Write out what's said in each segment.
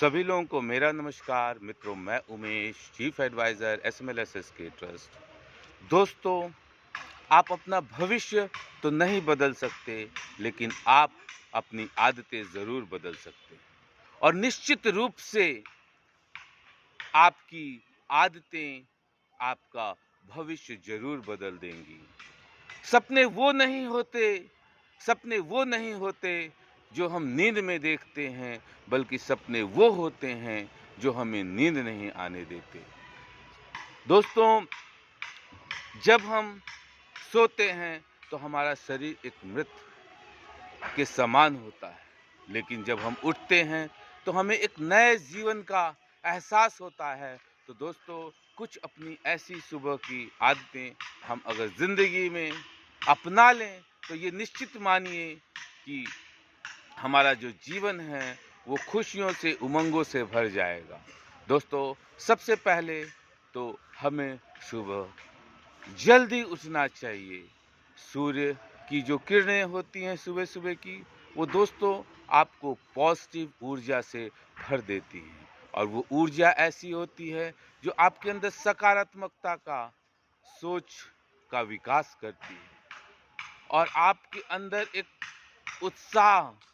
सभी लोगों को मेरा नमस्कार। मित्रों, मैं उमेश, चीफ एडवाइज़र एसएमएलएसएसके ट्रस्ट। दोस्तों, आप अपना भविष्य तो नहीं बदल सकते, लेकिन आप अपनी आदतें ज़रूर बदल सकते हैं। और निश्चित रूप से आपकी आदतें आपका भविष्य ज़रूर बदल देंगी। सपने वो नहीं होते सपने वो नहीं होते जो हम नींद में देखते हैं, बल्कि सपने वो होते हैं जो हमें नींद नहीं आने देते। दोस्तों, जब हम सोते हैं तो हमारा शरीर एक मृत के समान होता है, लेकिन जब हम उठते हैं तो हमें एक नए जीवन का एहसास होता है। तो दोस्तों, कुछ अपनी ऐसी सुबह की आदतें हम अगर ज़िंदगी में अपना लें, तो ये निश्चित मानिए कि हमारा जो जीवन है वो खुशियों से, उमंगों से भर जाएगा। दोस्तों, सबसे पहले तो हमें सुबह जल्दी उठना चाहिए। सूर्य की जो किरणें होती हैं सुबह-सुबह की, वो दोस्तों आपको पॉजिटिव ऊर्जा से भर देती हैं। और वो ऊर्जा ऐसी होती है जो आपके अंदर सकारात्मकता का, सोच का विकास करती है। और आपके अंदर एक उत्साह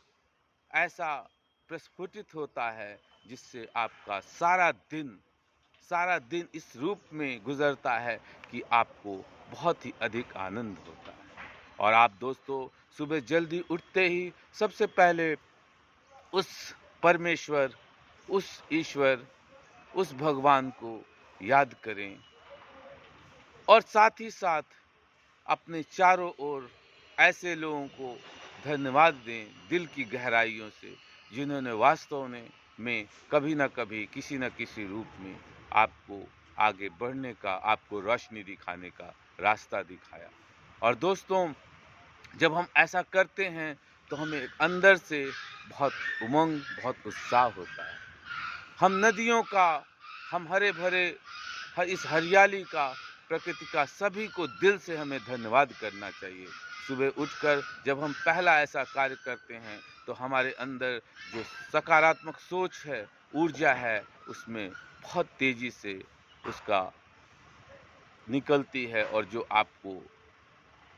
ऐसा प्रस्फुटित होता है, जिससे आपका सारा दिन इस रूप में गुजरता है कि आपको बहुत ही अधिक आनंद होता है। और आप दोस्तों सुबह जल्दी उठते ही सबसे पहले उस परमेश्वर, उस ईश्वर, उस भगवान को याद करें और साथ ही साथ अपने चारों ओर ऐसे लोगों को धन्यवाद दें दिल की गहराइयों से, जिन्होंने वास्तव में कभी न कभी, किसी न किसी रूप में आपको आगे बढ़ने का, आपको रोशनी दिखाने का रास्ता दिखाया। और दोस्तों, जब हम ऐसा करते हैं तो हमें अंदर से बहुत उमंग, बहुत उत्साह होता है। हम नदियों का, हम हरे-भरे इस हरियाली का, प्रकृति का, सभी को दिल से हमें धन्यवाद करना चाहिए। सुबह उठकर जब हम पहला ऐसा कार्य करते हैं, तो हमारे अंदर जो सकारात्मक सोच है, ऊर्जा है, उसमें बहुत तेज़ी से उसका निकलती है और जो आपको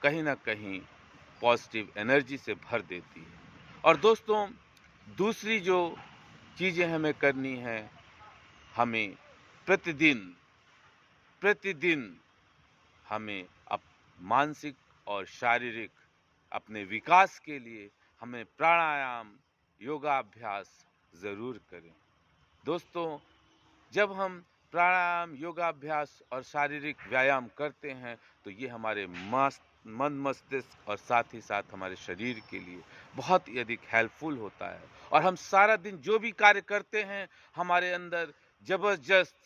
कहीं न कहीं पॉजिटिव एनर्जी से भर देती है। और दोस्तों, दूसरी जो चीज़ें हमें करनी है, हमें प्रतिदिन प्रतिदिन हमें मानसिक और शारीरिक अपने विकास के लिए हमें प्राणायाम, योगाभ्यास ज़रूर करें। दोस्तों, जब हम प्राणायाम, योगाभ्यास और शारीरिक व्यायाम करते हैं, तो ये हमारे मन, मस्तिष्क और साथ ही साथ हमारे शरीर के लिए बहुत ही अधिक हेल्पफुल होता है। और हम सारा दिन जो भी कार्य करते हैं, हमारे अंदर ज़बरदस्त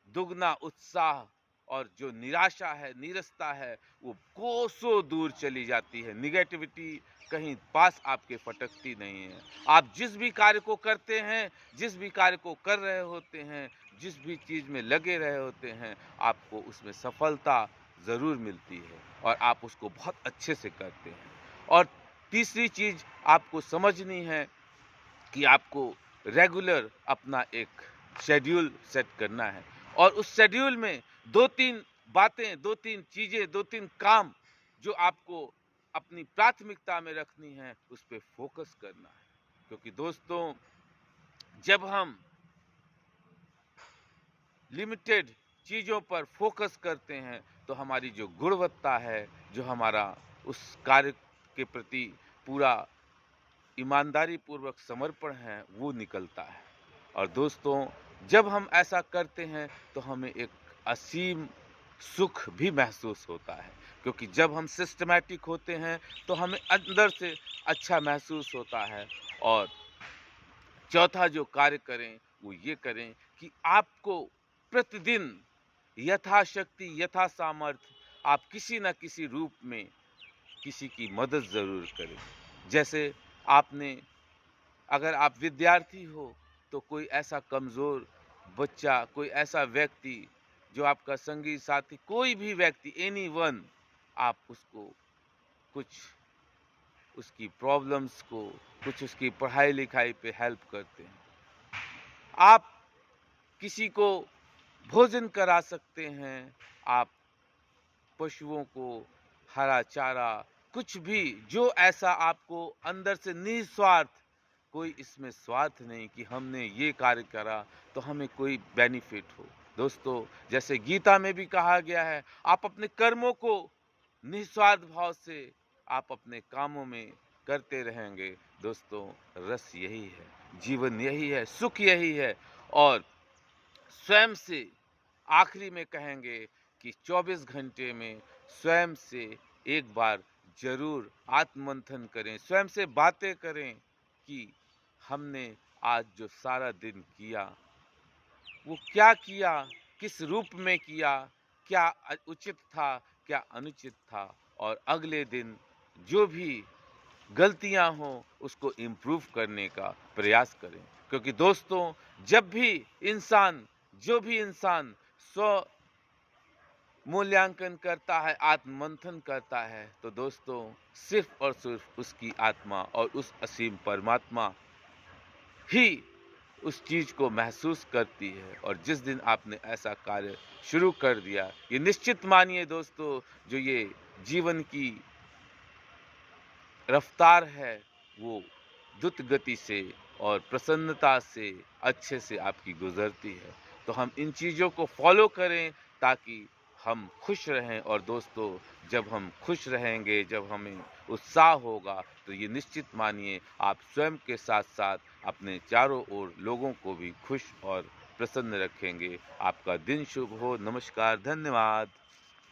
दुगना उत्साह और जो निराशा है, नीरसता है, वो कोसों दूर चली जाती है। नेगेटिविटी कहीं पास आपके फटकती नहीं है। आप जिस भी कार्य को करते हैं, जिस भी कार्य को कर रहे होते हैं, जिस भी चीज़ में लगे रहे होते हैं, आपको उसमें सफलता ज़रूर मिलती है और आप उसको बहुत अच्छे से करते हैं। और तीसरी चीज़ आपको समझनी है कि आपको रेगुलर अपना एक शेड्यूल सेट करना है और उस शेड्यूल में 2-3 बातें, 2-3 चीज़ें, 2-3 काम जो आपको अपनी प्राथमिकता में रखनी है, उस पे फ़ोकस करना है। क्योंकि दोस्तों, जब हम लिमिटेड चीज़ों पर फ़ोकस करते हैं, तो हमारी जो गुणवत्ता है, जो हमारा उस कार्य के प्रति पूरा ईमानदारी पूर्वक समर्पण है, वो निकलता है। और दोस्तों, जब हम ऐसा करते हैं तो हमें एक असीम सुख भी महसूस होता है, क्योंकि जब हम सिस्टमैटिक होते हैं तो हमें अंदर से अच्छा महसूस होता है। और चौथा जो कार्य करें वो ये करें कि आपको प्रतिदिन यथाशक्ति, यथा सामर्थ्य आप किसी न किसी रूप में किसी की मदद ज़रूर करें। जैसे आपने, अगर आप विद्यार्थी हो, तो कोई ऐसा कमज़ोर बच्चा, कोई ऐसा व्यक्ति जो आपका संगी साथी, कोई भी व्यक्ति, एनीवन, आप उसको कुछ उसकी प्रॉब्लम्स को, कुछ उसकी पढ़ाई-लिखाई पे हेल्प करते हैं। आप किसी को भोजन करा सकते हैं, आप पशुओं को हरा चारा, कुछ भी जो ऐसा आपको अंदर से निस्वार्थ, कोई इसमें स्वार्थ नहीं कि हमने ये कार्य करा तो हमें कोई बेनिफिट हो। दोस्तों, जैसे गीता में भी कहा गया है, आप अपने कर्मों को निस्वार्थ भाव से आप अपने कामों में करते रहेंगे। दोस्तों, रस यही है, जीवन यही है, सुख यही है। और स्वयं से आखिरी में कहेंगे कि 24 घंटे में स्वयं से एक बार ज़रूर आत्ममंथन करें, स्वयं से बातें करें कि हमने आज जो सारा दिन किया, वो क्या किया, किस रूप में किया, क्या उचित था, क्या अनुचित था, और अगले दिन जो भी गलतियां हों उसको इम्प्रूव करने का प्रयास करें। क्योंकि दोस्तों, जब भी इंसान जो भी इंसान स्व मूल्यांकन करता है, आत्ममंथन करता है, तो दोस्तों सिर्फ और सिर्फ उसकी आत्मा और उस असीम परमात्मा ही उस चीज़ को महसूस करती है। और जिस दिन आपने ऐसा कार्य शुरू कर दिया, ये निश्चित मानिए दोस्तों, जो ये जीवन की रफ्तार है, वो द्रुत गति से और प्रसन्नता से अच्छे से आपकी गुजरती है। तो हम इन चीज़ों को फॉलो करें ताकि हम खुश रहें। और दोस्तों, जब हम खुश रहेंगे, जब हमें उत्साह होगा, तो ये निश्चित मानिए आप स्वयं के साथ-साथ अपने चारों ओर लोगों को भी खुश और प्रसन्न रखेंगे। आपका दिन शुभ हो। नमस्कार, धन्यवाद।